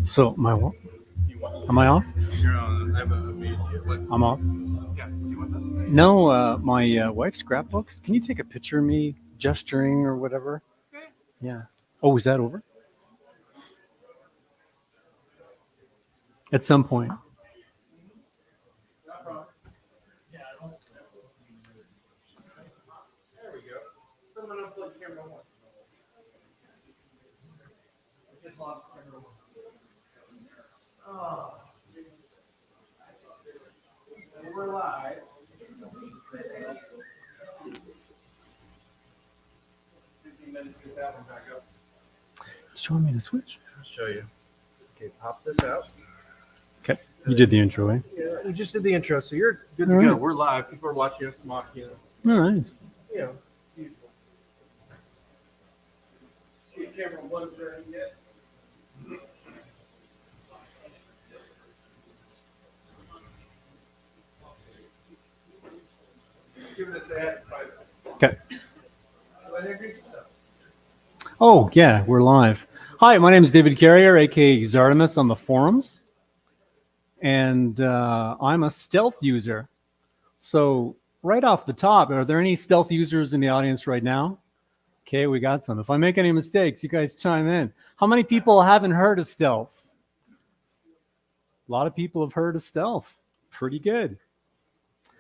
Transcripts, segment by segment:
So am I off? You're on. I have a video. What? I'm off. Yeah. Do you want this? No, my wife's scrapbooks. Can you take a picture of me gesturing or whatever? Yeah. Oh, is that over? At some point. There we go. Someone unplugged camera one. I just lost camera one. Oh. And we're live. 15 minutes to get that one back up. Did you want me to switch? I'll show you. Okay, pop this out. Okay. You did the intro, eh? Yeah, we just did the intro, so you're good to All go. right. We're live. People are watching us, mocking us. All right. You know, usual. See if camera one's ready yet. Give it a say. Okay. Go ahead and introduce yourself. Oh, yeah, we're live. Hi, my name is David Carrier, aka Zartimus on the forums. And I'm a stealth user. So, right off the top, are there any stealth users in the audience right now? Okay, we got some. If I make any mistakes, you guys chime in. How many people haven't heard of stealth? A lot of people have heard of stealth. Pretty good.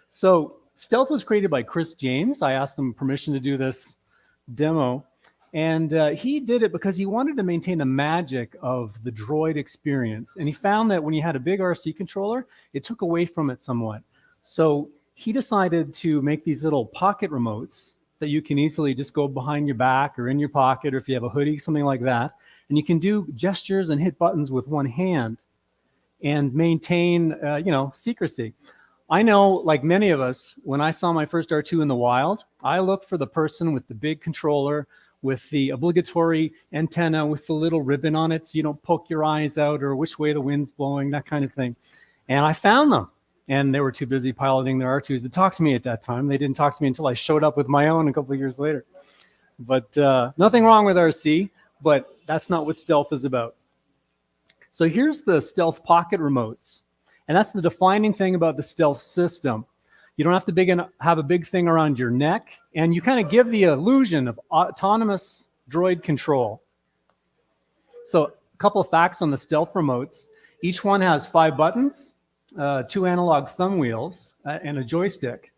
So, stealth was created by Chris James. I asked him permission to do this demo. And he did it because he wanted to maintain the magic of the droid experience. And he found that when you had a big RC controller, it took away from it somewhat. So he decided to make these little pocket remotes that you can easily just go behind your back or in your pocket, or if you have a hoodie, something like that. And you can do gestures and hit buttons with one hand and maintain, secrecy. I know, like many of us, when I saw my first R2 in the wild, I looked for the person with the big controller, with the obligatory antenna with the little ribbon on it so you don't poke your eyes out or which way the wind's blowing, that kind of thing. And I found them. And they were too busy piloting their R2s to talk to me at that time. They didn't talk to me until I showed up with my own a couple of years later. But nothing wrong with RC, but that's not what stealth is about. So here's the stealth pocket remotes. And that's the defining thing about the stealth system. You don't have to have a big thing around your neck, and you kind of give the illusion of autonomous droid control. So a couple of facts on the stealth remotes. Each one has 5 buttons, 2 analog thumb wheels, and a joystick.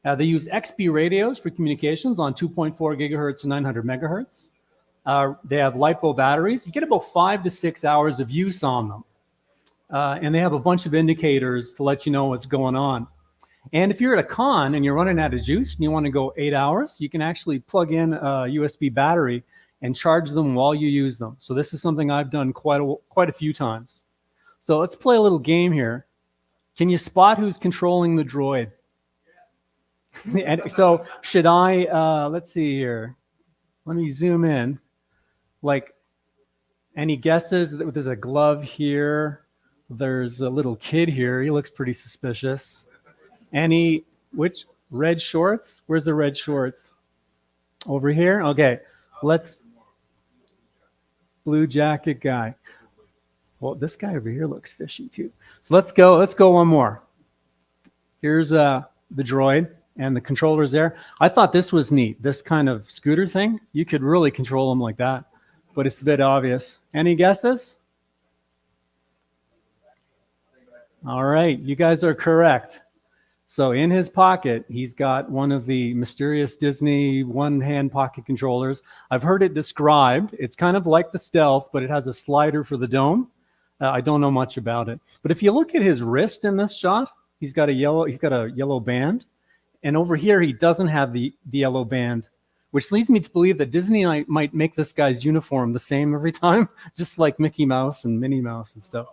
They use XB radios for communications on 2.4 gigahertz and 900 megahertz. They have LiPo batteries. You get about 5 to 6 hours of use on them. And they have a bunch of indicators to let you know what's going on. And if you're at a con and you're running out of juice and you want to go 8 hours, you can actually plug in a USB battery and charge them while you use them. So this is something I've done quite a few times. So let's play a little game here. Can you spot who's controlling the droid? And so should I, let's see here. Let me zoom in. Like, any guesses? There's a glove here. There's a little kid here. He looks pretty suspicious. Which red shorts? Where's the red shorts? Over here? Okay, blue jacket guy. Well, this guy over here looks fishy too. So let's go one more. Here's the droid and the controllers there. I thought this was neat, this kind of scooter thing. You could really control them like that, but it's a bit obvious. Any guesses? All right, you guys are correct. So in his pocket, he's got one of the mysterious Disney one-hand pocket controllers. I've heard it described. It's kind of like the Stealth, but it has a slider for the dome. I don't know much about it. But if you look at his wrist in this shot, he's got a yellow band. And over here, he doesn't have the yellow band, which leads me to believe that Disney might make this guy's uniform the same every time, just like Mickey Mouse and Minnie Mouse and stuff.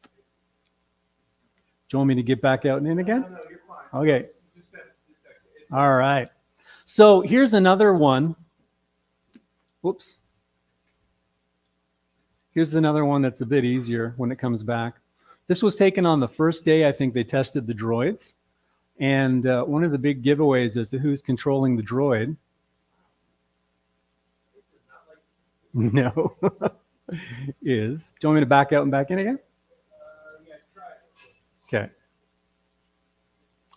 Do you want me to get back out and in again? No, you're fine. Okay. It's All right. So here's another one. Whoops. Here's another one that's a bit easier when it comes back. This was taken on the first day, I think they tested the droids. And one of the big giveaways as to who's controlling the droid. No. Is. Do you want me to back out and back in again? Yeah, try it. Okay.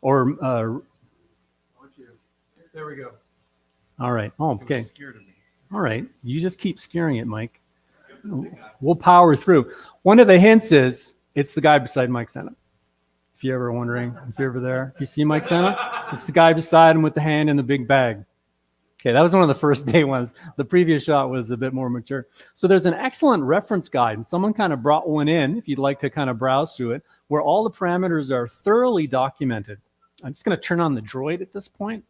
Or, There we go. all right. Oh, It okay. was scared of me. All right. You just keep scaring it, Mike. We'll power through. One of the hints is it's the guy beside Mike Senna. If you're ever wondering, if you're ever there, if you see Mike Senna, it's the guy beside him with the hand in the big bag. Okay, that was one of the first day ones. The previous shot was a bit more mature. So there's an excellent reference guide, and someone kind of brought one in, if you'd like to kind of browse through it, where all the parameters are thoroughly documented. I'm just going to turn on the droid at this point.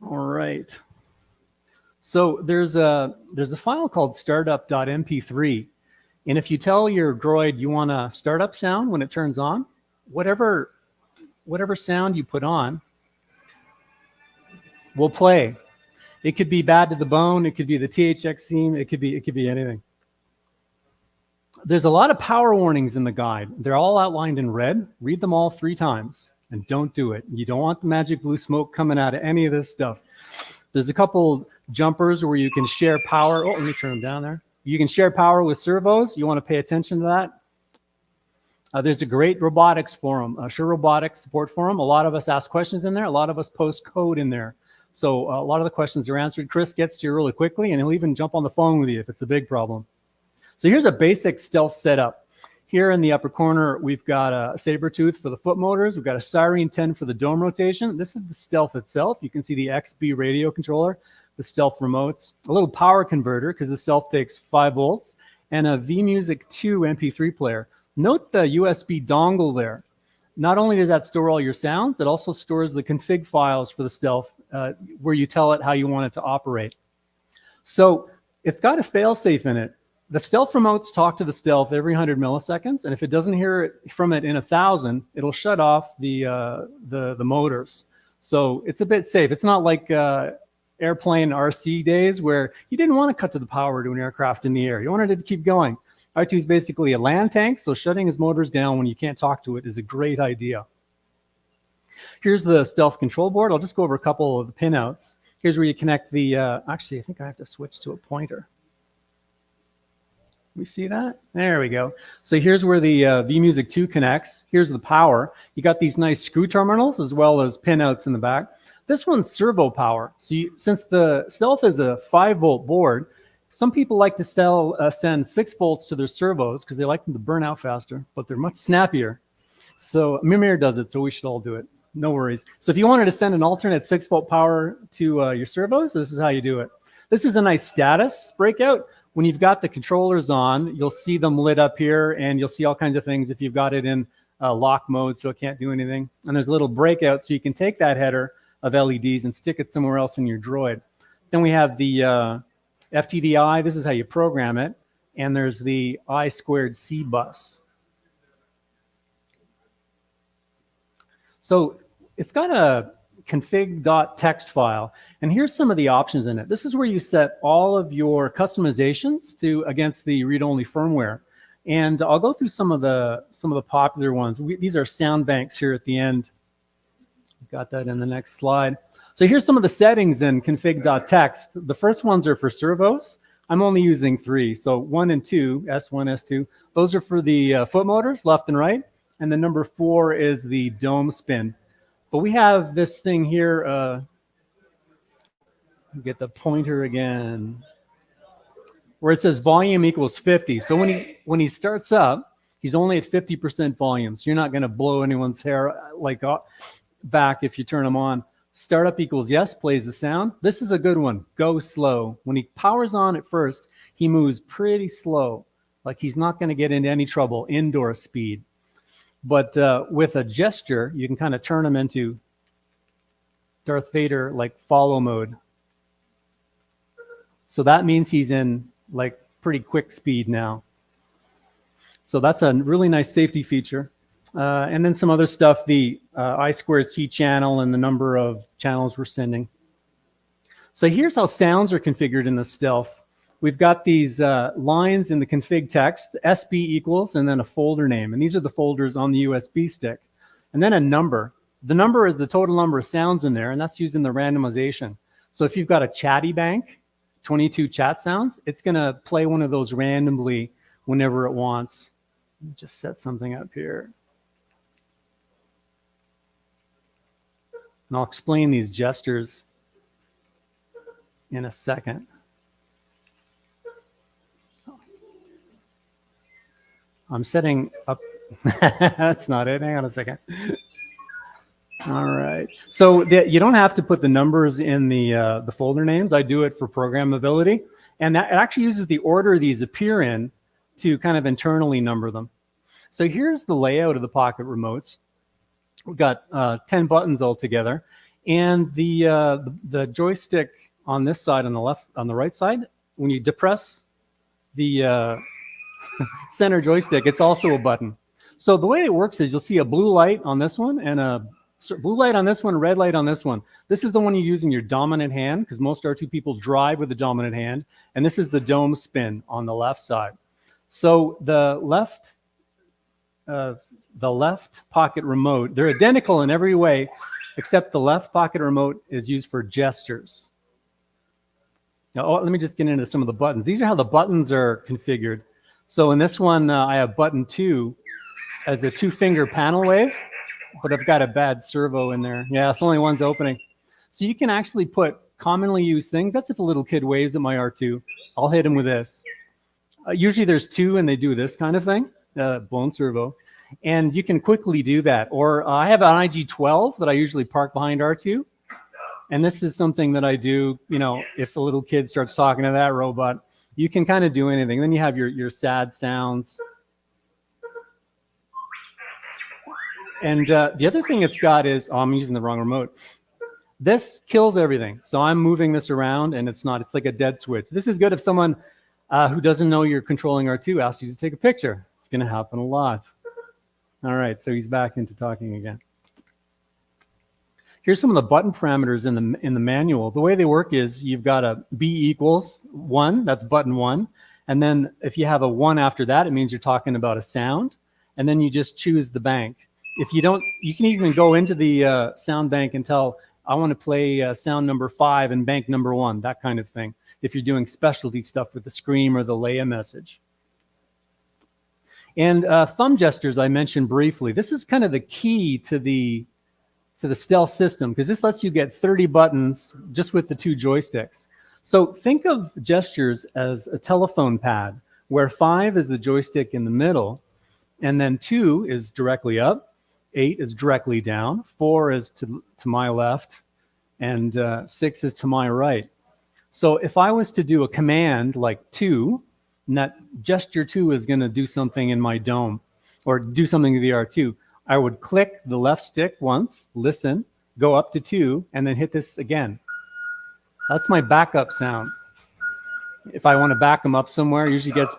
All right. So there's a file called startup.mp3. And if you tell your droid you want a startup sound when it turns on, whatever sound you put on will play. It could be Bad to the Bone, it could be the THX theme, it could be anything. There's a lot of power warnings in the guide. They're all outlined in red. Read them all 3 times and don't do it. You don't want the magic blue smoke coming out of any of this stuff. There's a couple jumpers where you can share power. Oh, let me turn them down there. You can share power with servos. You want to pay attention to that. There's a great robotics forum, Sure Robotics support forum. A lot of us ask questions in there. A lot of us post code in there. So a lot of the questions are answered. Chris gets to you really quickly, and he'll even jump on the phone with you if it's a big problem. So here's a basic stealth setup. Here in the upper corner, we've got a saber tooth for the foot motors. We've got a Cyrene 10 for the dome rotation. This is the stealth itself. You can see the XB radio controller, the stealth remotes, a little power converter because the stealth takes 5 volts, and a vMusic 2 MP3 player. Note the USB dongle there. Not only does that store all your sounds, it also stores the config files for the stealth where you tell it how you want it to operate. So it's got a failsafe in it. The stealth remotes talk to the stealth every 100 milliseconds, and if it doesn't hear it from it in 1,000, it'll shut off the motors. So it's a bit safe. It's not like airplane RC days where you didn't want to cut to the power to an aircraft in the air. You wanted it to keep going. R2 is basically a land tank, so shutting his motors down when you can't talk to it is a great idea. Here's the stealth control board. I'll just go over a couple of the pinouts. Here's where you connect the, actually, I think I have to switch to a pointer. We see that? There we go. So here's where the vMusic 2 connects. Here's the power. You got these nice screw terminals as well as pinouts in the back. This one's servo power. So since the Stealth is a 5-volt board, some people like to send 6 volts to their servos because they like them to burn out faster, but they're much snappier. So Mimir does it, so we should all do it. No worries. So if you wanted to send an alternate 6-volt power to your servos, this is how you do it. This is a nice status breakout. When you've got the controllers on, you'll see them lit up here, and you'll see all kinds of things if you've got it in lock mode, so it can't do anything. And there's a little breakout, so you can take that header of LEDs and stick it somewhere else in your droid. Then we have the FTDI. This is how you program it. And there's the I2C bus. So it's got a config.txt file, and here's some of the options in it. This is where you set all of your customizations to against the read-only firmware. And I'll go through some of the popular ones. These are sound banks here at the end. Got that in the next slide. So here's some of the settings in config.txt. The first ones are for servos. I'm only using 3, so 1 and 2, S1, S2. Those are for the foot motors, left and right. And the number 4 is the dome spin. But we have this thing here, get the pointer again, where it says volume equals 50. So when he starts up, he's only at 50% volume. So you're not going to blow anyone's hair like back if you turn them on. Startup equals yes, plays the sound. This is a good one. Go slow. When he powers on at first, he moves pretty slow. Like he's not going to get into any trouble, indoor speed. But with a gesture, you can kind of turn him into Darth Vader, like follow mode. So that means he's in like pretty quick speed now. So that's a really nice safety feature. And then some other stuff, the I2C channel and the number of channels we're sending. So here's how sounds are configured in the Stealth. We've got these lines in the config text, SB equals, and then a folder name. And these are the folders on the USB stick. And then a number. The number is the total number of sounds in there, and that's used in the randomization. So if you've got a chatty bank, 22 chat sounds, it's going to play one of those randomly whenever it wants. Let me just set something up here. And I'll explain these gestures in a second. I'm setting up. That's not it. Hang on a second. All right. So you don't have to put the numbers in the folder names. I do it for programmability. And that it actually uses the order these appear in to kind of internally number them. So here's the layout of the Pocket remotes. We've got 10 buttons altogether. And the joystick on this side, on the left, on the right side, when you depress the center joystick, it's also a button. So the way it works is you'll see a blue light on this one and a blue light on this one, red light on this one. This is the one you use in your dominant hand because most R2 people drive with the dominant hand. And this is the dome spin on the left side. So the left Pocket remote, they're identical in every way, except the left Pocket remote is used for gestures. Now, let me just get into some of the buttons. These are how the buttons are configured. So in this one, I have button 2 as a 2-finger panel wave, but I've got a bad servo in there. Yeah, it's only one's opening. So you can actually put commonly used things. That's if a little kid waves at my R2. I'll hit him with this. Usually there's 2 and they do this kind of thing, blown servo. And you can quickly do that. Or I have an IG-12 that I usually park behind R2. And this is something that I do, you know, if a little kid starts talking to that robot, you can kind of do anything. Then you have your sad sounds. And the other thing it's got is, oh, I'm using the wrong remote. This kills everything. So I'm moving this around and it's like a dead switch. This is good if someone who doesn't know you're controlling R2 asks you to take a picture. It's going to happen a lot. All right, so he's back into talking again. Here's some of the button parameters in the manual. The way they work is you've got a B equals 1, that's button 1. And then if you have a 1 after that, it means you're talking about a sound. And then you just choose the bank. If you don't, you can even go into the sound bank and tell, I want to play sound number 5 and bank number 1, that kind of thing. If you're doing specialty stuff with the scream or the Leia message. And thumb gestures I mentioned briefly. This is kind of the key to the Stealth system because this lets you get 30 buttons just with the 2 joysticks. So think of gestures as a telephone pad where 5 is the joystick in the middle and then 2 is directly up, 8 is directly down, 4 is to my left, and 6 is to my right. So if I was to do a command like 2, and that gesture 2 is going to do something in my dome or do something to the R2, I would click the left stick once, listen, go up to 2, and then hit this again. That's my backup sound. If I want to back them up somewhere, it usually gets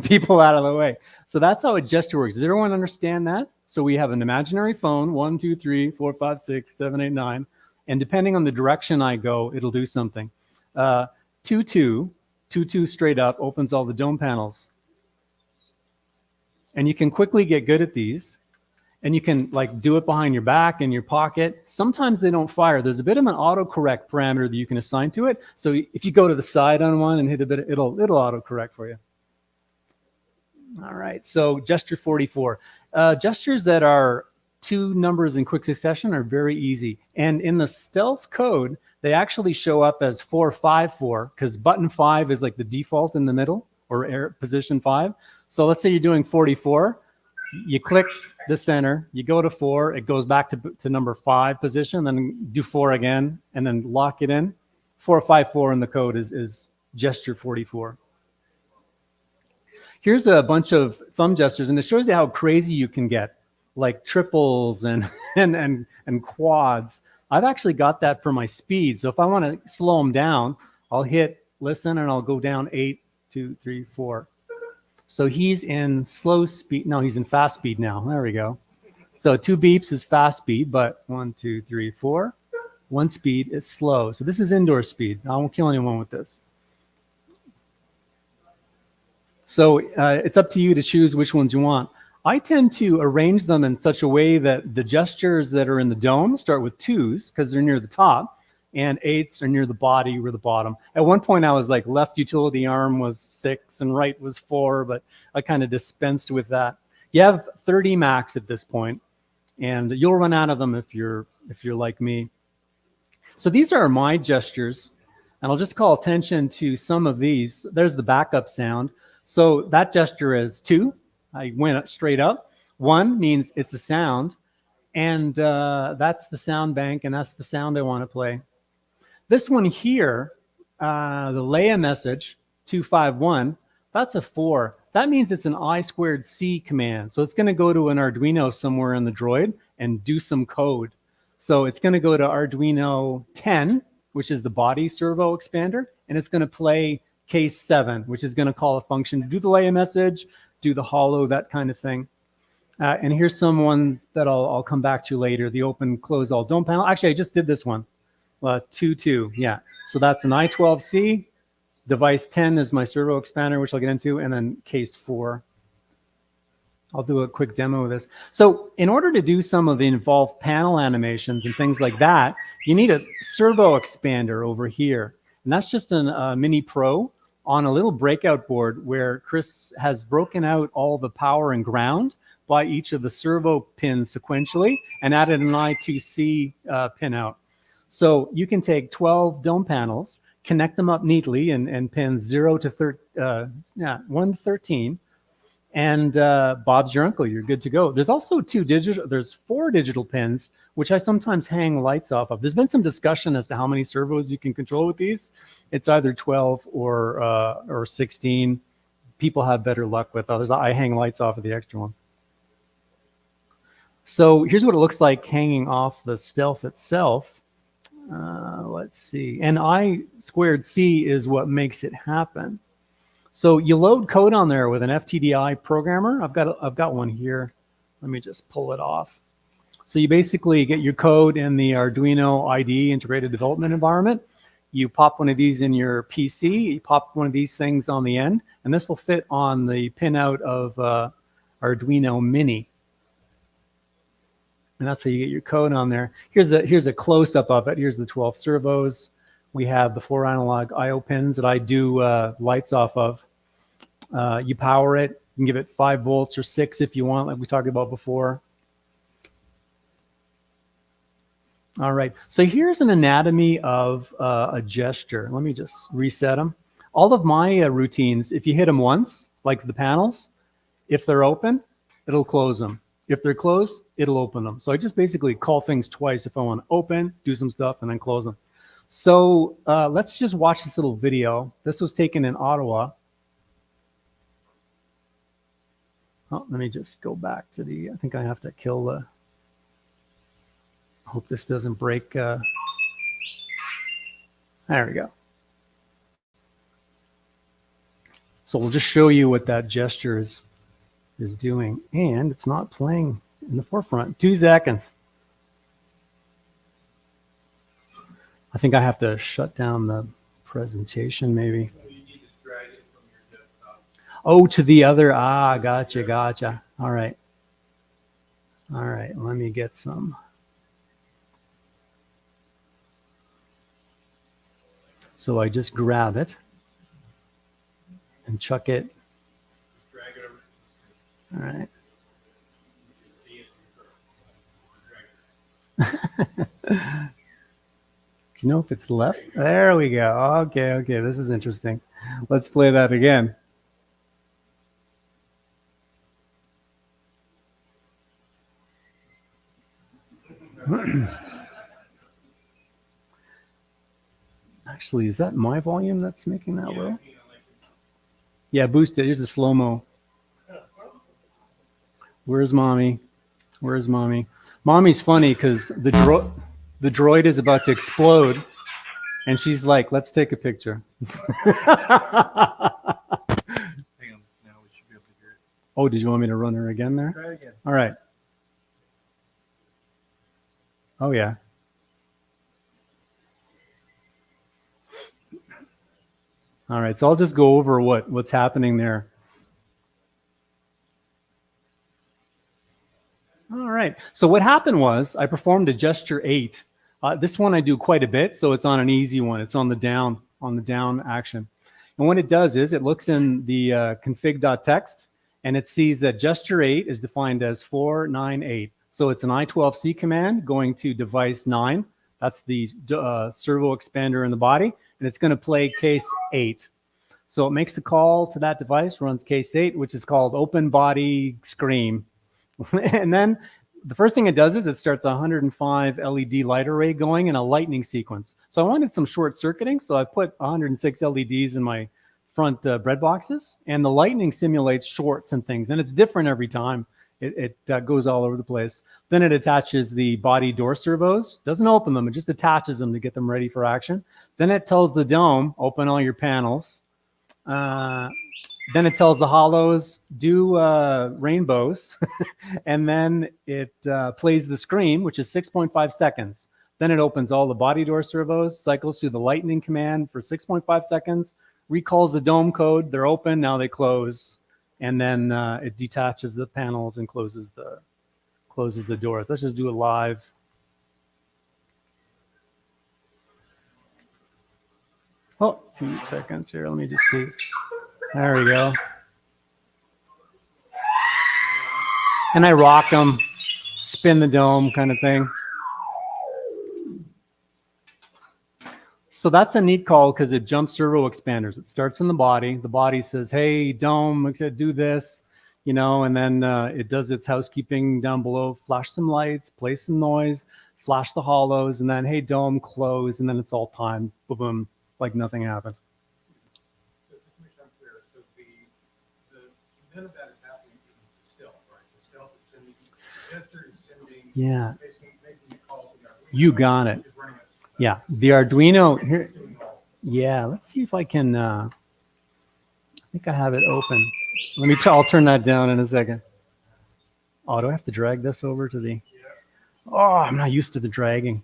people out of the way. So that's how a gesture works. Does everyone understand that? So we have an imaginary phone, 1, 2, 3, 4, 5, 6, 7, 8, 9. And depending on the direction I go, it'll do something. 2, 2, 2, 2 straight up opens all the dome panels. And you can quickly get good at these. And you can like do it behind your back in your pocket. Sometimes they don't fire. There's a bit of an autocorrect parameter that you can assign to it. So if you go to the side on one and hit a bit, it'll autocorrect for you. All right, so gesture 44. Gestures that are 2 numbers in quick succession are very easy. And in the Stealth code, they actually show up as 454 because button 5 is like the default in the middle or position 5. So let's say you're doing 44. You click the center, you go to 4, it goes back to number 5 position, then do 4 again, and then lock it in. 454 in the code is gesture 44. Here's a bunch of thumb gestures, and it shows you how crazy you can get, like triples and quads. I've actually got that for my speed. So if I want to slow them down, I'll hit listen, and I'll go down 8, 2, 3, 4. So he's in slow speed. No, he's in fast speed now. There we go. So 2 beeps is fast speed, but 1, 2, 3, 4. 1 speed is slow. So this is indoor speed. I won't kill anyone with this. So it's up to you to choose which ones you want. I tend to arrange them in such a way that the gestures that are in the dome start with 2s because they're near the top, and 8s are near the body or the bottom. At one point I was like left utility arm was 6 and right was 4, but I kind of dispensed with that. You have 30 max at this point, and you'll run out of them if you're like me. So these are my gestures, and I'll just call attention to some of these. There's the backup sound. So that gesture is 2. I went straight up. 1 means it's a sound, and that's the sound bank, and that's the sound I want to play. This one here, the Leia message 251, that's a 4. That means it's an I2C command. So it's going to go to an Arduino somewhere in the droid and do some code. So it's going to go to Arduino 10, which is the body servo expander, and it's going to play case 7, which is going to call a function to do the Leia message, do the hollow, that kind of thing. And here's some ones that I'll come back to later. The open, close all dome panel. Actually, I just did this one. 2.2, yeah. So that's an I12C. Device 10 is my servo expander, which I'll get into, and then case 4. I'll do a quick demo of this. So in order to do some of the involved panel animations and things like that, you need a servo expander over here. And that's just a Mini Pro on a little breakout board where Chris has broken out all the power and ground by each of the servo pins sequentially and added an I2C pin out. So you can take 12 dome panels, connect them up neatly and pins 0 to 1 to 13, and Bob's your uncle. You're good to go. There's also there's 4 digital pins, which I sometimes hang lights off of. There's been some discussion as to how many servos you can control with these. It's either 12 or 16. People have better luck with others. I hang lights off of the extra one. So here's what it looks like hanging off the Stealth itself. Let's see. And I2C is what makes it happen. So you load code on there with an FTDI programmer. I've got one here. Let me just pull it off. So you basically get your code in the Arduino IDE integrated development environment. You pop one of these in your PC. You pop one of these things on the end, and this will fit on the pinout of Arduino Mini. And that's how you get your code on there. Here's a close-up of it. Here's the 12 servos. We have the 4 analog I/O pins that I do lights off of. You power it. You can give it 5 volts or 6 if you want, like we talked about before. All right. So here's an anatomy of a gesture. Let me just reset them. All of my routines, if you hit them once, like the panels, if they're open, it'll close them. If they're closed, it'll open them. So I just basically call things twice if I want to open, do some stuff, and then close them. So let's just watch this little video. This was taken in Ottawa. Oh, let me just go back to the, I think I have to kill the, hope this doesn't break. There we go. So we'll just show you what that gesture is doing. And it's not playing in the forefront. 2 seconds. I think I have to shut down the presentation maybe. You need to drag it from your desktop. Oh, to the other. Ah, gotcha. All right. Let me get some. So I just grab it and chuck it. Drag it over. All right. You can see it. Do you know if it's left? There we go. Okay. This is interesting. Let's play that again. Actually, is that my volume that's making that low? Yeah, boost it. Here's a slow-mo. Where's mommy? Mommy's funny because the droid is about to explode, and she's like, "Let's take a picture." Hang on. Now we should be able to hear it. Oh, did you want me to run her again there? Try it again. All right. Oh yeah. All right, so I'll just go over what's happening there. All right, so what happened was I performed a gesture 8. This one I do quite a bit, so it's on an easy one. It's on the down action. And what it does is it looks in the config.txt and it sees that gesture 8 is defined as 498. So it's an I12C command going to device 9. That's the servo expander in the body, and it's going to play case 8. So it makes the call to that device, runs case 8, which is called open body scream. And then the first thing it does is it starts a 105 LED light array going in a lightning sequence. So I wanted some short circuiting, so I put 106 LEDs in my front bread boxes, and the lightning simulates shorts and things, and it's different every time. It goes all over the place. Then it attaches the body door servos, doesn't open them, it just attaches them to get them ready for action. Then it tells the dome, open all your panels. Then it tells the hollows, do rainbows. And then it plays the scream, which is 6.5 seconds. Then it opens all the body door servos, cycles through the lightning command for 6.5 seconds, recalls the dome code, they're open, now they close. And then it detaches the panels and closes the doors. Let's just do it live. Oh, 2 seconds here. Let me just see. There we go. And I rock them, spin the dome kind of thing. So that's a neat call because it jumps servo expanders. It starts in the body. The body says, hey, dome, do this, and then it does its housekeeping down below, flash some lights, play some noise, flash the hollows, and then, hey, dome, close, and then it's all timed, boom, boom, like nothing happened. So just to make sure I'm clear, so none of that is happening in the stealth, right? The stealth is sending, the gesture is sending, Yeah. basically making a call to the Arduino. You got it. Yeah, the Arduino here. Yeah, let's see if I can. I think I have it open. Let me try. I'll turn that down in a second. Oh, do I have to drag this over to the? Oh, I'm not used to the dragging.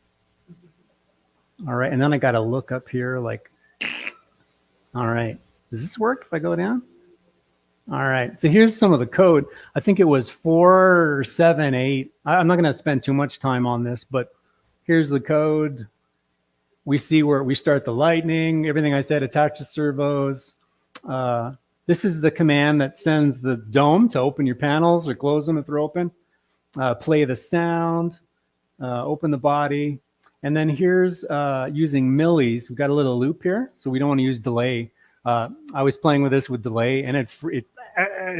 All right, and then I got to look up here like. All right, does this work if I go down? All right, so here's some of the code. I think it was 478. I'm not going to spend too much time on this, but here's the code. We see where we start the lightning, everything I said, attach the servos. This is the command that sends the dome to open your panels or close them if they're open. Play the sound, open the body. And then here's using millis. We've got a little loop here, so we don't want to use delay. I was playing with this with delay, and it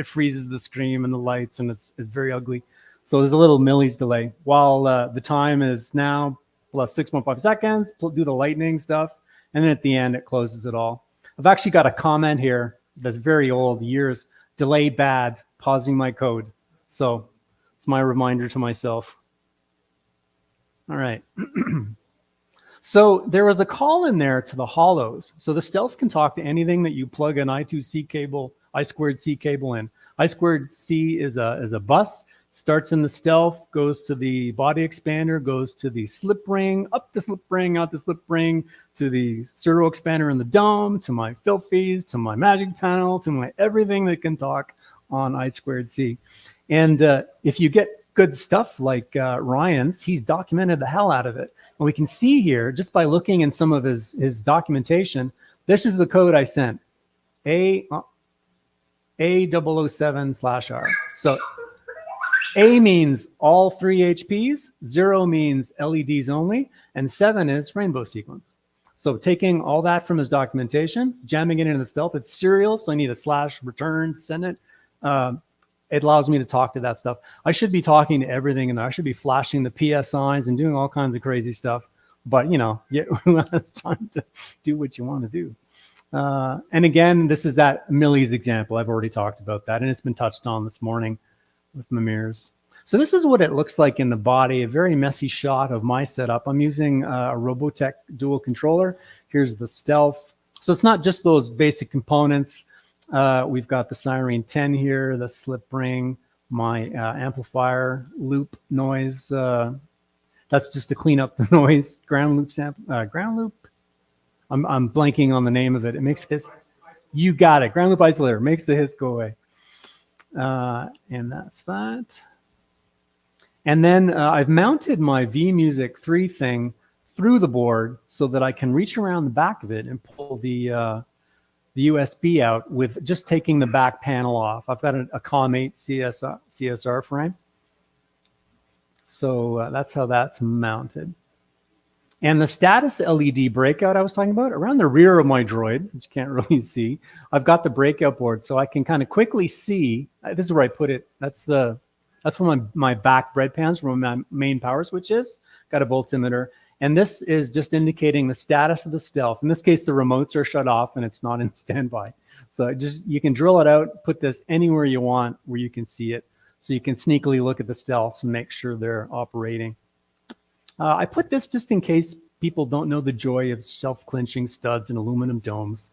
freezes the screen and the lights, and it's very ugly. So there's a little millis delay. While the time is now plus 6.5 seconds, do the lightning stuff, and then at the end, it closes it all. I've actually got a comment here that's very old, years, delay bad, pausing my code. So it's my reminder to myself. All right. So there was a call in there to the hollows. So the stealth can talk to anything that you plug an I2C cable, I2C cable in. I2C is a bus. Starts in the stealth, goes to the body expander, goes to the slip ring, up the slip ring, out the slip ring, to the servo expander in the dome, to my filthies, to my magic panel, to my everything that can talk on I2C. And if you get good stuff like Ryan's, he's documented the hell out of it. And we can see here, just by looking in some of his documentation, this is the code I sent, A007/R. So A means all 3 HPs, 0 means LEDs only, and 7 is rainbow sequence. So taking all that from his documentation, jamming it into the stealth, it's serial, so I need a /, return, send it. It allows me to talk to that stuff. I should be talking to everything in there. I should be flashing the PSIs and doing all kinds of crazy stuff. But, who has time to do what you want to do? And again, this is that millis example. I've already talked about that, and it's been touched on this morning with Mimir's. So this is what it looks like in the body, a very messy shot of my setup. I'm using a Robotech dual controller. Here's the stealth. So it's not just those basic components. We've got the Siren 10 here, the slip ring, my amplifier loop noise. That's just to clean up the noise. Ground loop sample, ground loop. I'm blanking on the name of it. It makes his You got it. Ground loop isolator makes the hits go away. And that's that. And then I've mounted my vMusic 3 thing through the board so that I can reach around the back of it and pull the USB out with just taking the back panel off. I've got a COM8 CSR frame. So that's how that's mounted. And the status LED breakout I was talking about, around the rear of my droid, which you can't really see, I've got the breakout board so I can kind of quickly see. This is where I put it. That's where my back bread pans where my main power switch is. Got a voltmeter. And this is just indicating the status of the stealth. In this case, the remotes are shut off and it's not in standby. So you can drill it out, put this anywhere you want where you can see it. So you can sneakily look at the stealths and make sure they're operating. I put this just in case people don't know the joy of self-clinching studs and aluminum domes.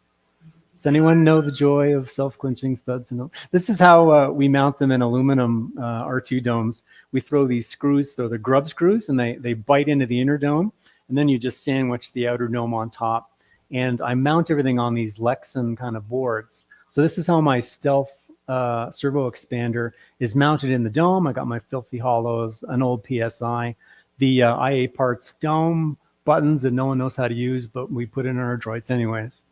Does anyone know the joy of self-clinching studs? This is how we mount them in aluminum R2 domes. We throw these screws, they're the grub screws, and they bite into the inner dome, and then you just sandwich the outer dome on top. And I mount everything on these Lexan kind of boards. So this is how my Stealth servo expander is mounted in the dome. I got my filthy hollows, an old PSI, the IA parts dome buttons that no one knows how to use, but we put in our droids anyways.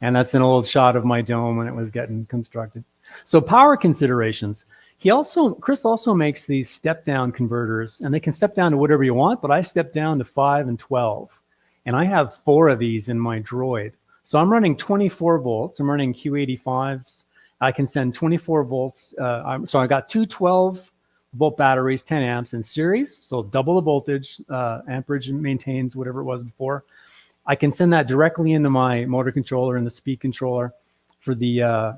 And that's an old shot of my dome when it was getting constructed. So power considerations. Chris also makes these step-down converters, and they can step down to whatever you want, but I step down to 5 and 12. And I have 4 of these in my droid. So I'm running 24 volts. I'm running Q85s. I can send 24 volts. So I got two 12-volt batteries, 10 amps in series. So double the voltage, amperage maintains whatever it was before. I can send that directly into my motor controller and the speed controller for the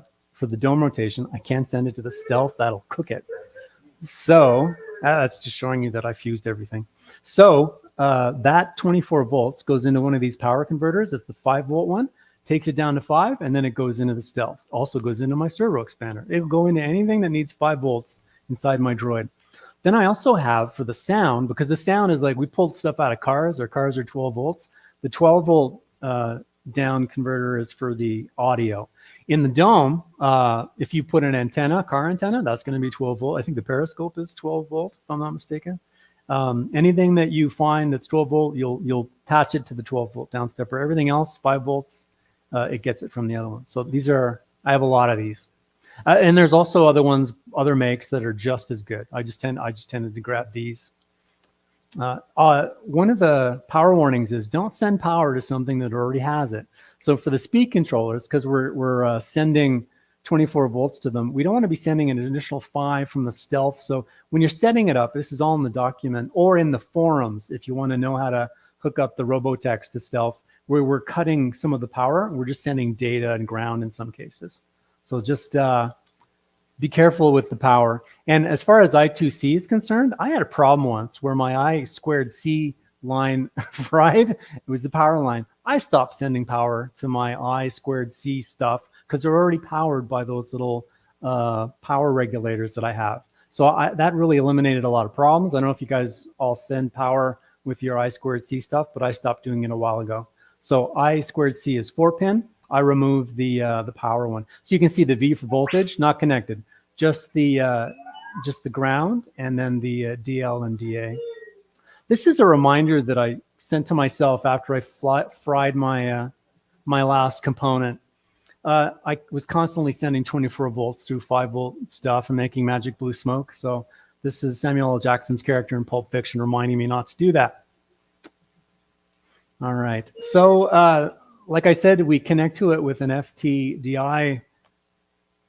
dome rotation. I can't send it to the Stealth. That'll cook it. So that's just showing you that I fused everything. So that 24 volts goes into one of these power converters. It's the 5-volt one. Takes it down to 5, and then it goes into the Stealth. Also goes into my servo expander. It'll go into anything that needs 5 volts inside my droid. Then I also have for the sound, because the sound is like we pulled stuff out of cars. Our cars are 12 volts. The 12-volt down converter is for the audio. In the dome, if you put an antenna, car antenna, that's going to be 12 volt. I think the periscope is 12 volt, if I'm not mistaken. Anything that you find that's 12 volt, you'll patch it to the 12 volt down stepper. Everything else, 5 volts, it gets it from the other one. So I have a lot of these. And there's also other ones, other makes that are just as good. I just tended to grab these. One of the power warnings is don't send power to something that already has it. So for the speed controllers, because we're sending 24 volts to them, we don't want to be sending an additional 5 from the Stealth. So when you're setting it up, this is all in the document or in the forums if you want to know how to hook up the Robotex to Stealth, where we're cutting some of the power. We're just sending data and ground in some cases. So just be careful with the power. And as far as I2C is concerned, I had a problem once where my I2C line fried. It was the power line. I stopped sending power to my I2C stuff because they're already powered by those little power regulators that I have. So that really eliminated a lot of problems. I don't know if you guys all send power with your I2C stuff, but I stopped doing it a while ago. So I2C is 4-pin. I removed the power one. So you can see the V for voltage, not connected. Just the ground and then the DL and DA. This is a reminder that I sent to myself after I fried my last component. I was constantly sending 24 volts through 5-volt stuff and making magic blue smoke. So this is Samuel L. Jackson's character in Pulp Fiction reminding me not to do that. All right. So like I said, we connect to it with an FTDI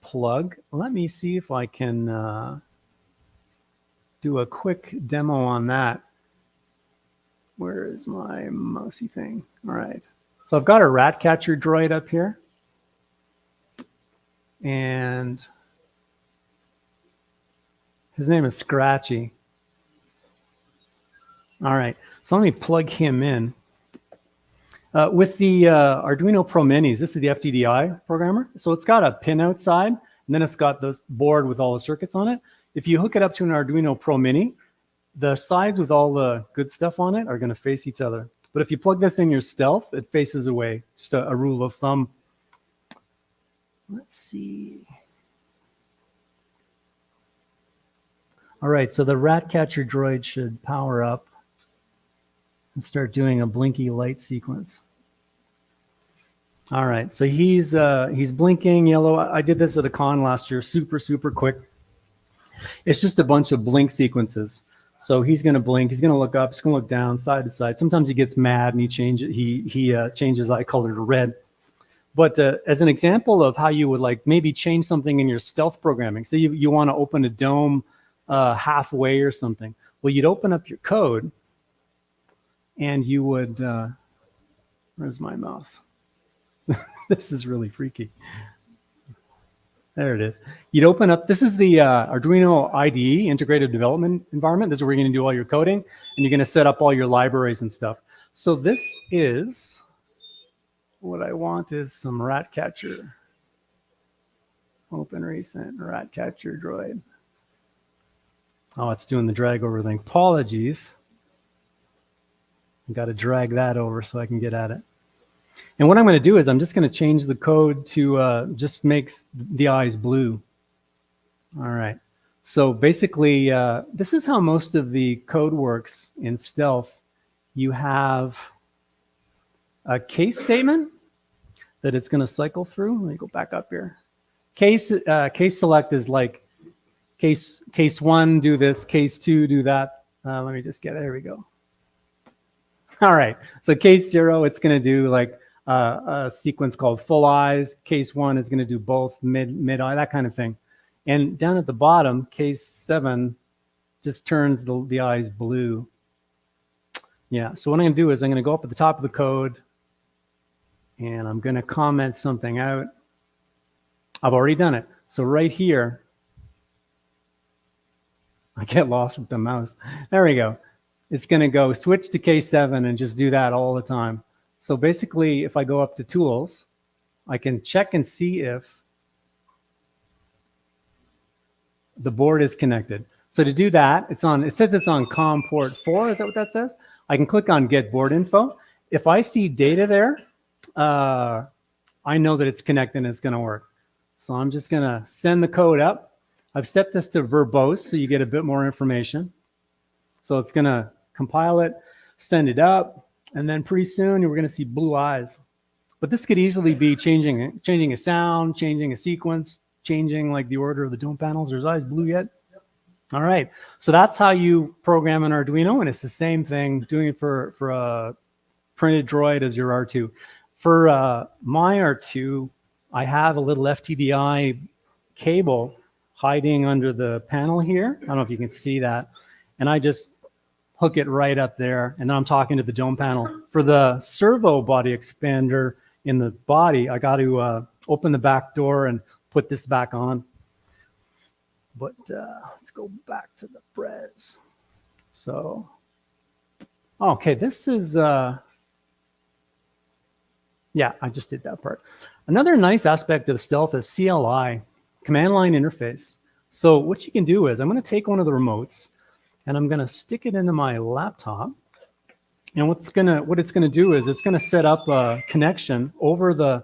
plug. Let me see if I can do a quick demo on that. Where is my mousey thing? All right. So I've got a rat catcher droid up here. And his name is Scratchy. All right. So let me plug him in. With the Arduino Pro Minis, this is the FTDI programmer. So it's got a pin outside, and then it's got this board with all the circuits on it. If you hook it up to an Arduino Pro Mini, the sides with all the good stuff on it are going to face each other. But if you plug this in your Stealth, it faces away. Just a rule of thumb. Let's see. All right, so the rat catcher droid should power up and start doing a blinky light sequence. All right, so he's blinking yellow. I did this at a con last year, super quick. It's just a bunch of blink sequences. So he's going to blink. He's going to look up. He's going to look down, side to side. Sometimes he gets mad and he changes eye color to red. But as an example of how you would like maybe change something in your stealth programming, so you want to open a dome halfway or something. Well, you'd open up your code, and you would. Where's my mouse? This is really freaky. There it is. You'd open up, this is the Arduino IDE, Integrated Development Environment. This is where you're going to do all your coding, and you're going to set up all your libraries and stuff. So this is, what I want is some rat catcher. Open recent rat catcher droid. Oh, it's doing the drag over thing. Apologies. I've got to drag that over so I can get at it. And what I'm going to do is I'm just going to change the code to just makes the eyes blue. All right. So basically, this is how most of the code works in Stealth. You have a case statement that it's going to cycle through. Let me go back up here. Case select is like case 1, do this, case 2, do that. Let me just get it. Here we go. All right. So case 0, it's going to do like a sequence called full eyes. Case 1 is going to do both mid eye, that kind of thing. And down at the bottom, case 7 just turns the eyes blue. Yeah. So what I'm going to do is I'm going to go up at the top of the code, and I'm going to comment something out. I've already done it. So right here, I get lost with the mouse. There we go. It's going to go switch to case 7 and just do that all the time. So basically, if I go up to tools, I can check and see if the board is connected. So to do that, it says it's on COM port 4. Is that what that says? I can click on get board info. If I see data there, I know that it's connected and it's going to work. So I'm just going to send the code up. I've set this to verbose so you get a bit more information. So it's going to compile it, send it up, and then pretty soon we're going to see blue eyes. But this could easily be changing a sound, changing a sequence, changing like the order of the dome panels. There's eyes blue yet? All right. So that's how you program an Arduino, and it's the same thing doing it for a printed droid as your R2. For my R2, I have a little FTDI cable hiding under the panel here. I don't know if you can see that. And I just hook it right up there, and then I'm talking to the dome panel. For the servo body expander in the body, I got to open the back door and put this back on. But let's go back to the Prez. So, okay, this is, yeah, I just did that part. Another nice aspect of Stealth is CLI, command line interface. So what you can do is I'm going to take one of the remotes, and I'm going to stick it into my laptop. And what it's going to do is it's going to set up a connection over the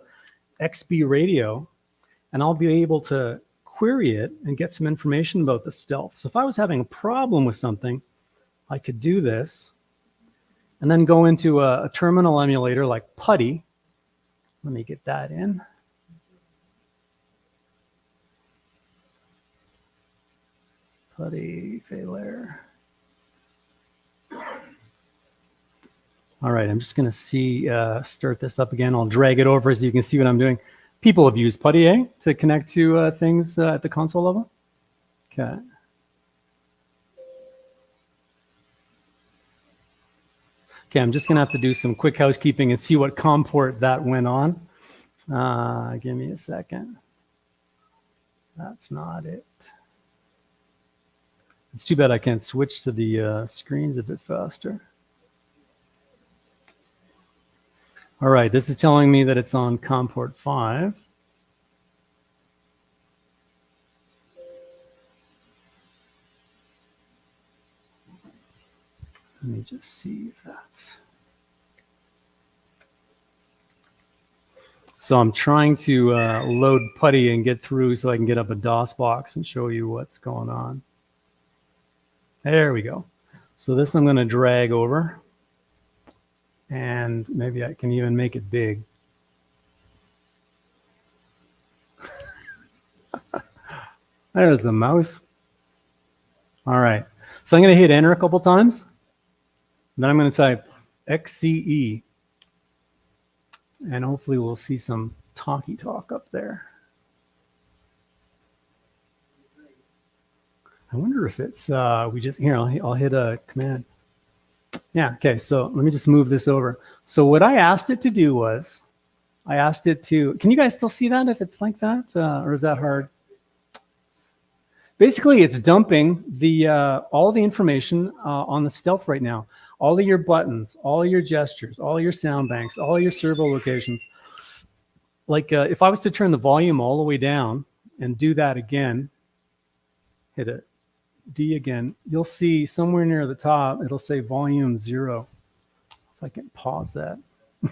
XB radio, and I'll be able to query it and get some information about the Stealth. So if I was having a problem with something, I could do this and then go into a terminal emulator like PuTTY. Let me get that in. PuTTY failure. All right, I'm just going to start this up again. I'll drag it over so you can see what I'm doing. People have used PuTTY to connect to things at the console level. Okay. Okay, I'm just going to have to do some quick housekeeping and see what COM port that went on. Give me a second. That's not it. It's too bad I can't switch to the screens a bit faster. All right, this is telling me that it's on COM port 5. Let me just see if that's... So I'm trying to load PuTTY and get through so I can get up a DOS box and show you what's going on. There we go. So this I'm going to drag over, and maybe I can even make it big. There's the mouse. All right. So I'm going to hit enter a couple times. Then I'm going to type XCE. And hopefully we'll see some talky talk up there. I wonder if it's, we just, here, I'll hit a command. Yeah, okay, so let me just move this over. So what I asked it to do was, I asked it to, can you guys still see that if it's like that? Or is that hard? Basically, it's dumping the all the information on the Stealth right now. All of your buttons, all of your gestures, all of your sound banks, all of your servo locations. Like if I was to turn the volume all the way down and do that again, hit it, D again, you'll see somewhere near the top, it'll say volume 0. If I can pause that.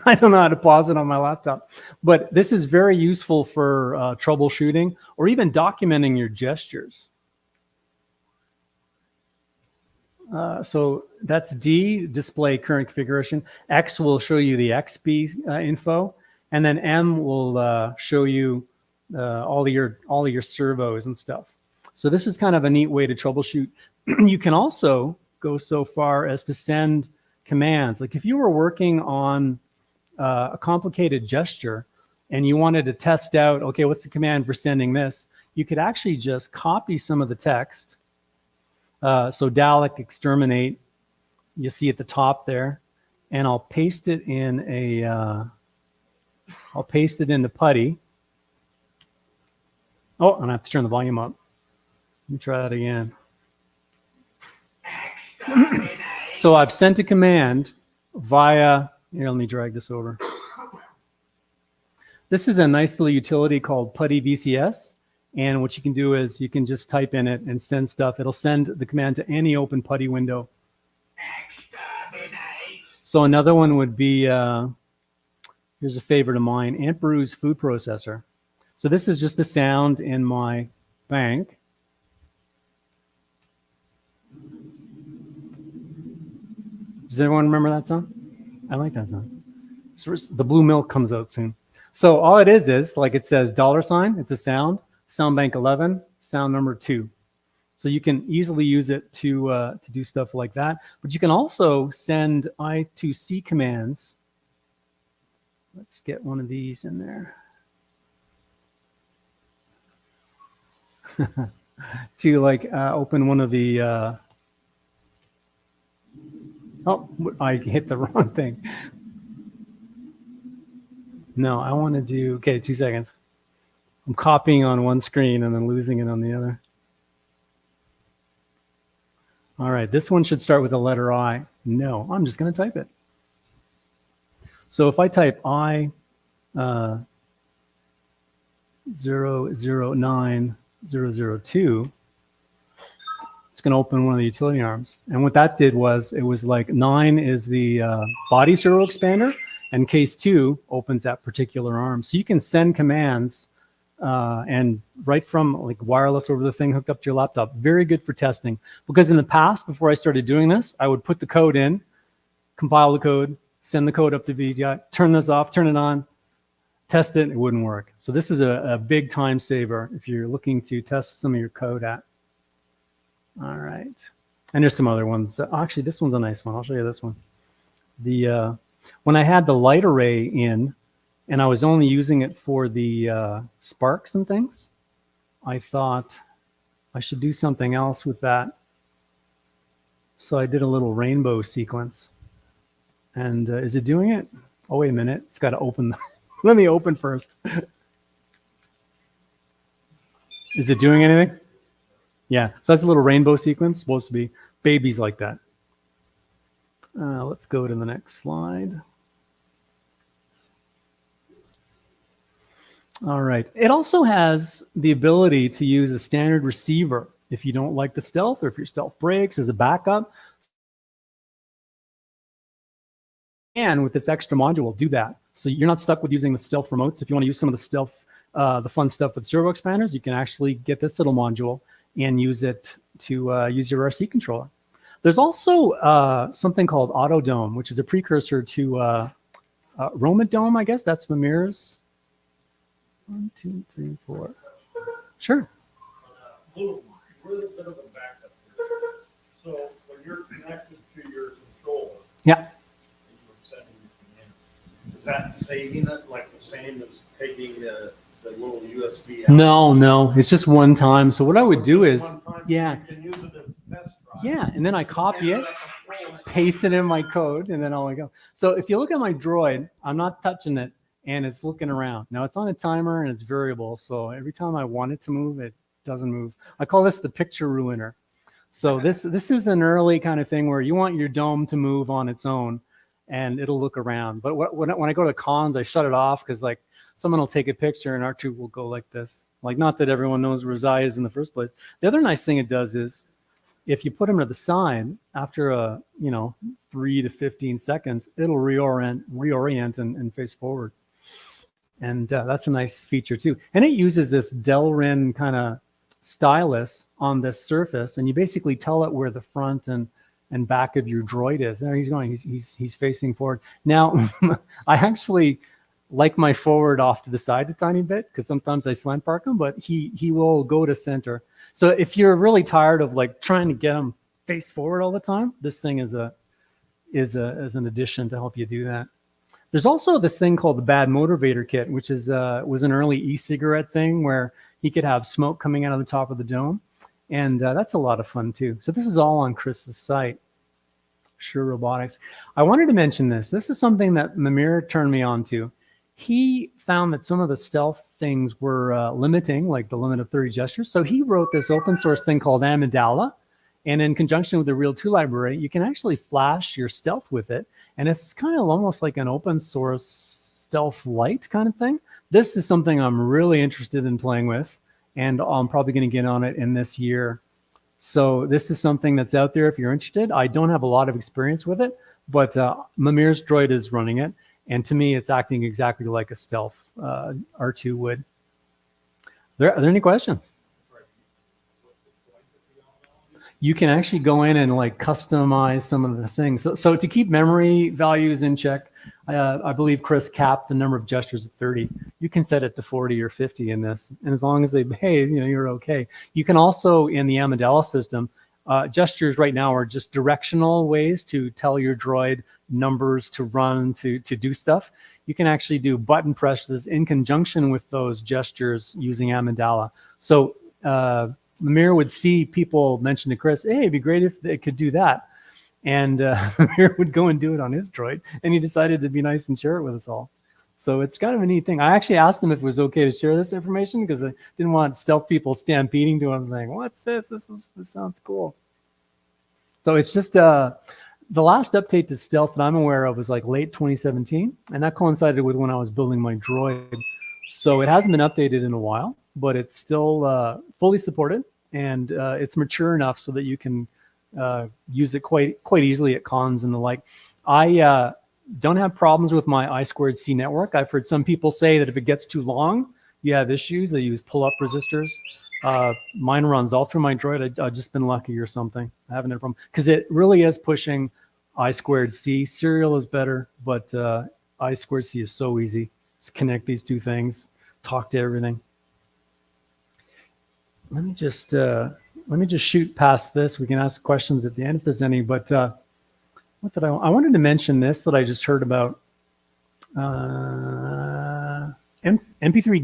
I don't know how to pause it on my laptop. But this is very useful for troubleshooting or even documenting your gestures. So that's D, display current configuration. X will show you the XB info, and then M will show you all of your servos and stuff. So this is kind of a neat way to troubleshoot. You can also go so far as to send commands. Like if you were working on a complicated gesture and you wanted to test out, okay, what's the command for sending this? You could actually just copy some of the text. So Dalek exterminate, you see at the top there, and I'll paste it in a, I'll paste it into PuTTY. Oh, and I have to turn the volume up. Let me try that again. So I've sent a command via, here, let me drag this over. This is a nice little utility called PuTTY VCS. And what you can do is you can just type in it and send stuff. It'll send the command to any open PuTTY window. So another one would be, here's a favorite of mine, Aunt Brew's food processor. So this is just a sound in my bank. Does everyone remember that song? I like that song. The blue milk comes out soon. So all it is like it says $, it's a sound. Sound bank 11, sound number 2. So you can easily use it to do stuff like that. But you can also send I2C commands. Let's get one of these in there. To like open one of the, oh, I hit the wrong thing. No, I want to do, okay, 2 seconds. I'm copying on one screen and then losing it on the other. All right, this one should start with the letter I. No, I'm just going to type it. So if I type I 009002, it's going to open one of the utility arms. And what that did was, it was like 9 is the body servo expander, and case 2 opens that particular arm. So you can send commands and right from like wireless over the thing hooked up to your laptop. Very good for testing, because in the past, before I started doing this, I would put the code in, compile the code, send the code up to VDI, turn this off, turn it on, test it, it wouldn't work. So this is a big time saver if you're looking to test some of your code at. All right. And there's some other ones. Actually, this one's a nice one. I'll show you this one. The when I had the light array in, and I was only using it for the sparks and things, I thought I should do something else with that. So I did a little rainbow sequence. And is it doing it? Oh, wait a minute. It's got to open. Let me open first. Is it doing anything? Yeah. So that's a little rainbow sequence. Supposed to be babies like that. Let's go to the next slide. All right. It also has the ability to use a standard receiver if you don't like the Stealth, or if your Stealth breaks as a backup. can, with this extra module, do that. So you're not stuck with using the stealth remotes. If you want to use some of the stealth, the fun stuff with servo expanders, you can actually get this little module and use it to use your RC controller. There's also something called Autodome, which is a precursor to Romadome, I guess. That's Mimir's. 1, 2, 3, 4. Sure. Little bit of a backup here. So when you're connected to your controller, Yeah. and you're sending your command, is that saving it like the same as taking the little USB out? No, it's just one time. So what I would do is, One time, yeah, you can use it as a test drive. yeah, and then I copy it, paste it in my code, and then I'll go. So if you look at my droid, I'm not touching it, and it's looking around. Now it's on a timer and it's variable, so every time I want it to move, it doesn't move. I call this the picture ruiner. So this is an early kind of thing where you want your dome to move on its own, and it'll look around. But when I go to cons, I shut it off because like someone will take a picture and R2 will go like this. Like, not that everyone knows where Zai is in the first place. The other nice thing it does is, if you put him to the side, after 3 to 15 seconds, it'll reorient and face forward. And that's a nice feature too. And it uses this Delrin kind of stylus on this surface, and you basically tell it where the front and back of your droid is. There he's going. He's facing forward. Now, I actually like my forward off to the side a tiny bit because sometimes I slant park him, but he will go to center. So if you're really tired of like trying to get him face forward all the time, this thing is an addition to help you do that. There's also this thing called the Bad Motivator Kit, which is was an early e-cigarette thing where he could have smoke coming out of the top of the dome, and that's a lot of fun too. So this is all on Chris's site, Sure Robotics. I wanted to mention this. This is something that Mimir turned me on to. He found that some of the stealth things were limiting, like the limit of 30 gestures. So he wrote this open source thing called Amidala. And in conjunction with the Real 2 library, you can actually flash your stealth with it. And it's kind of almost like an open source stealth light kind of thing. This is something I'm really interested in playing with, and I'm probably going to get on it in this year. So this is something that's out there if you're interested. I don't have a lot of experience with it, but Mimir's droid is running it. And to me, it's acting exactly like a stealth R2 would. Are there any questions? You can actually go in and like customize some of the things. So to keep memory values in check, I believe Chris capped the number of gestures at 30. You can set it to 40 or 50 in this. And as long as they behave, you're okay. You can also, in the Amidala system, gestures right now are just directional ways to tell your droid numbers to run, to do stuff. You can actually do button presses in conjunction with those gestures using Amidala. So Mimir would see people mention to Chris, hey, it'd be great if they could do that. And Mimir would go and do it on his droid. And he decided to be nice and share it with us all. So it's kind of a neat thing. I actually asked him if it was okay to share this information because I didn't want stealth people stampeding to him saying, what's this? This sounds cool. So it's just the last update to stealth that I'm aware of was like late 2017. And that coincided with when I was building my droid. So it hasn't been updated in a while, but it's still fully supported, and it's mature enough so that you can use it quite easily at cons and the like. I don't have problems with my I2C network. I've heard some people say that if it gets too long, you have issues. They use pull-up resistors. Mine runs all through my droid. I've just been lucky or something. I haven't had a problem because it really is pushing I2C. Serial is better, but I2C is so easy. Just connect these two things, talk to everything. Let me just shoot past this. We can ask questions at the end if there's any. But what did I wanted to mention this that I just heard about. MP3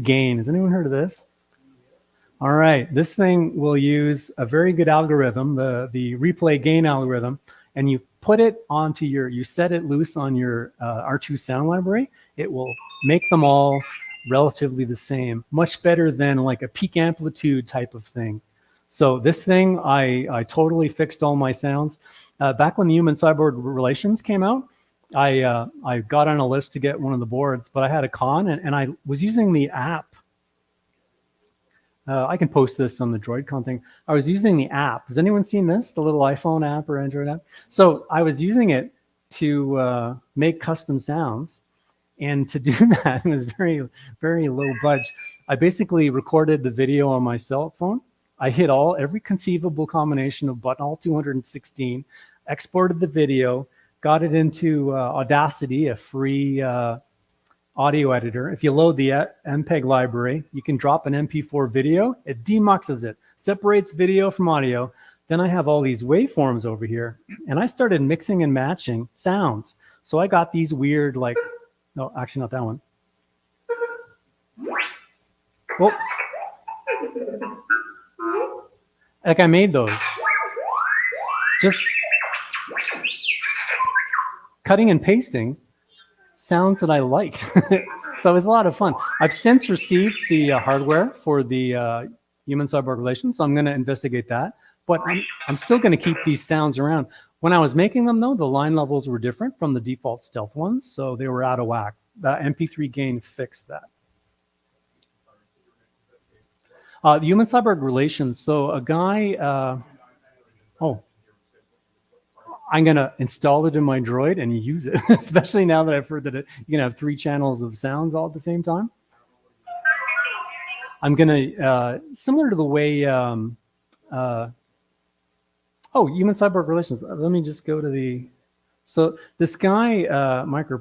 gain. Has anyone heard of this? All right, this thing will use a very good algorithm, the replay gain algorithm, and you put it onto you set it loose on your R2 sound library. It will make them all relatively the same, much better than like a peak amplitude type of thing. So this thing, I totally fixed all my sounds. Back when the Human Cyborg Relations came out, I got on a list to get one of the boards, but I had a con and I was using the app. I can post this on the DroidCon thing. I was using the app. Has anyone seen this? The little iPhone app or Android app? So I was using it to make custom sounds. And to do that, it was very, very low budget. I basically recorded the video on my cell phone. I hit every conceivable combination of button, all 216, exported the video, got it into Audacity, a free audio editor. If you load the MPEG library, you can drop an MP4 video. It demuxes it, separates video from audio. Then I have all these waveforms over here, and I started mixing and matching sounds. So I got these weird, like, no, actually not that one. Oh. Like I made those. Just cutting and pasting sounds that I liked. So it was a lot of fun. I've since received the hardware for the human-cyborg relations, so I'm going to investigate that. But I'm still going to keep these sounds around. When I was making them, though, the line levels were different from the default Stealth ones, so they were out of whack. The MP3 gain fixed that. The human-cyborg relations. So a guy, I'm going to install it in my droid and use it, especially now that I've heard that you can have 3 channels of sounds all at the same time. I'm going to, similar to the way, human-cyborg relations. Let me just go to the, so this guy, Michael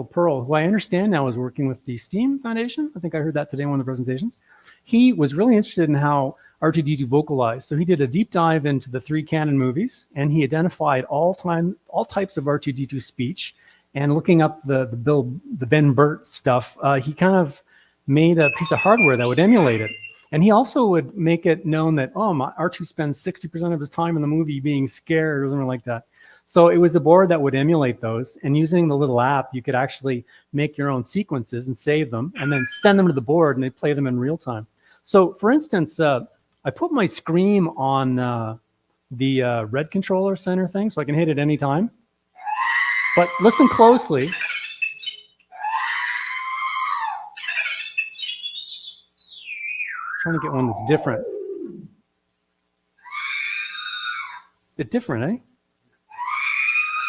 Pearl, who I understand now is working with the STEAM Foundation. I think I heard that today in one of the presentations. He was really interested in how R2-D2 vocalized. So he did a deep dive into the 3 canon movies, and he identified all types of R2-D2 speech. And looking up the Ben Burt stuff, he kind of made a piece of hardware that would emulate it. And he also would make it known that, R2 spends 60% of his time in the movie being scared or something like that. So it was a board that would emulate those. And using the little app, you could actually make your own sequences and save them and then send them to the board, and they play them in real time. So for instance, I put my Scream on the red controller center thing, so I can hit it anytime. But listen closely. Trying to get one that's different. Bit different, eh?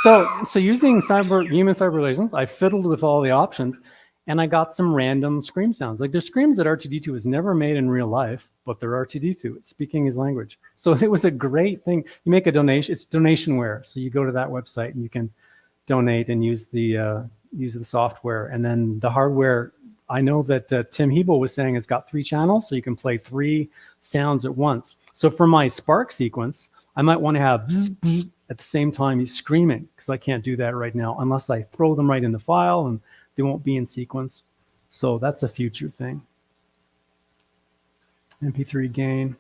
So using human-cyber relations, I fiddled with all the options, and I got some random Scream sounds. Like there's screams that R2-D2 has never made in real life, but they're R2-D2. It's speaking his language. So it was a great thing. You make a donation. It's donationware. So you go to that website and you can donate and use the software, and then the hardware. I know that Tim Hebel was saying it's got 3 channels, so you can play 3 sounds at once. So for my Spark sequence, I might want to have bzz, at the same time he's screaming, because I can't do that right now unless I throw them right in the file, and they won't be in sequence. So that's a future thing. MP3 gain.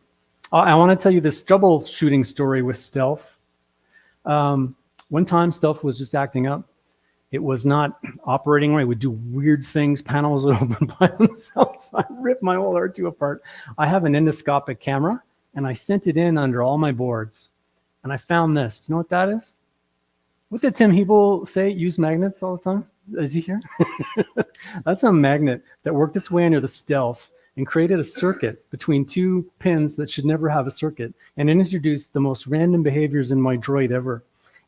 I want to tell you this troubleshooting story with Stealth. One time Stealth was just acting up. It was not operating right. It would do weird things. Panels would open by themselves. I ripped my whole R2 apart. I have an endoscopic camera, and I sent it in under all my boards. And I found this. Do you know what that is? What did Tim Hebel say? Use magnets all the time? Is he here? That's a magnet that worked its way under the Stealth and created a circuit between 2 pins that should never have a circuit, and it introduced the most random behaviors in my droid ever.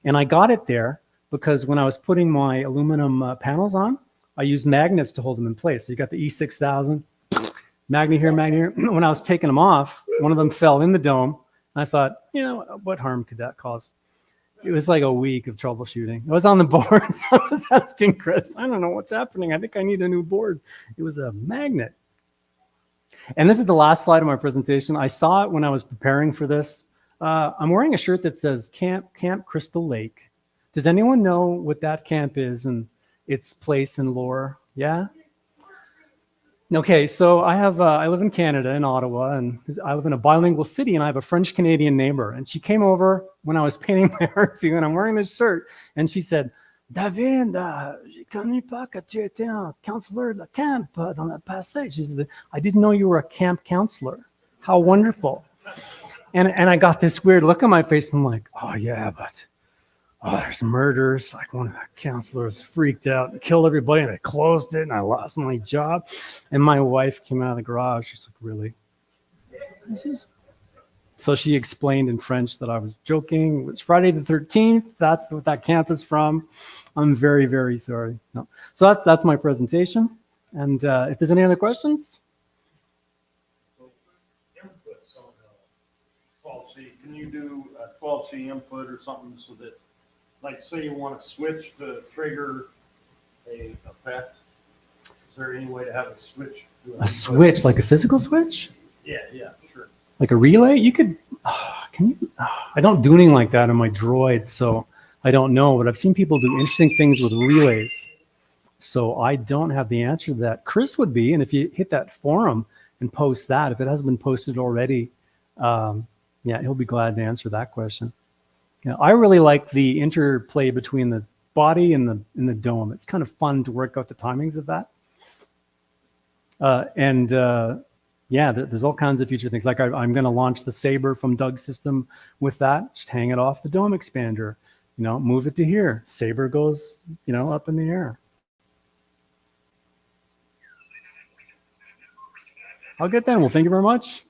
And I got it there because when I was putting my aluminum panels on, I used magnets to hold them in place. So you got the E6000, magnet here, magnet here. When I was taking them off, one of them fell in the dome. And I thought, what harm could that cause? It was like a week of troubleshooting. I was on the board, so I was asking Chris, I don't know what's happening. I think I need a new board. It was a magnet. And this is the last slide of my presentation. I saw it when I was preparing for this. I'm wearing a shirt that says Camp Crystal Lake. Does anyone know what that camp is and its place in lore? Yeah? Okay, so I live in Canada, in Ottawa, and I live in a bilingual city, and I have a French-Canadian neighbor. And she came over when I was painting my R2, and I'm wearing this shirt, and she said, David, j'ai connu pas que tu étais un counselor de camp dans le passé. She said, I didn't know you were a camp counselor. How wonderful. And I got this weird look on my face, and I'm like, oh yeah, but there's murders. Like one of the counselors freaked out and killed everybody, and I closed it, and I lost my job. And my wife came out of the garage. She's like, really? So she explained in French that I was joking. It was Friday the 13th. That's what that camp is from. I'm very, very sorry. No. So that's my presentation. And if there's any other questions, So inputs on 12C, can you do a 12C input or something so that, like, say you want to switch to trigger a effect? Is there any way to have a switch? a switch, like a physical switch, Yeah, sure. like a relay, you could, can you, I don't do anything like that on my droids, so I don't know, but I've seen people do interesting things with relays. So I don't have the answer to that. Chris would be, and if you hit that forum and post that, if it hasn't been posted already, yeah, he'll be glad to answer that question. Yeah, I really like the interplay between the body and the dome. It's kind of fun to work out the timings of that. Yeah, there's all kinds of future things. Like I'm going to launch the Saber from Doug's system with that. Just hang it off the dome expander. You know, move it to here. Saber goes, you know, up in the air. I'll get that. Well, thank you very much.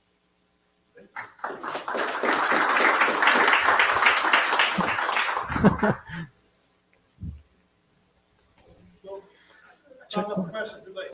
Check.